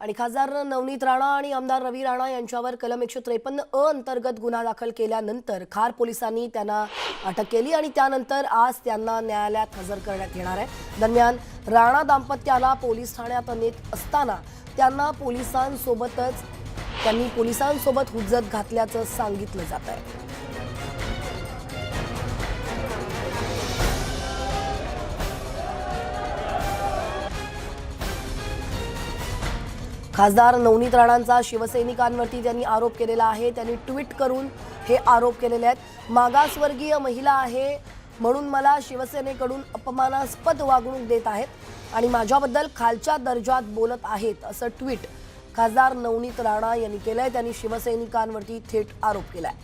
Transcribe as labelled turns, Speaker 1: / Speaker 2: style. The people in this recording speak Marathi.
Speaker 1: आणि खासदार नवनीत राणा आणि आमदार रवी राणा यांच्यावर कलम 153 अ अंतर्गत गुन्हा दाखल केल्यानंतर खार पोलिसांनी त्यांना अटक केली आणि त्यानंतर आज त्यांना न्यायालयात हजर करण्यात येणार आहे। दरम्यान राणा दाम्पत्याला पोलीस ठाण्यात नेत असताना त्यांनी पोलिसांसोबत हुज्जत घातल्याचं सांगितलं जात आहे। खासदार नवनीत राणांचा शिवसैनिकांवरती त्यांनी आरोप केलेला आहे। त्यांनी ट्विट करून हे आरोप केलेले आहेत। मागासवर्गीय महिला आहे म्हणून मला शिवसेनेकडून अपमानास्पद वागणूक देत आहेत आणि माझ्याबद्दल खालच्या दर्जात बोलत आहेत असं ट्विट खासदार नवनीत राणा यांनी केलंय। त्यांनी शिवसैनिकांवरती थेट आरोप केलाय।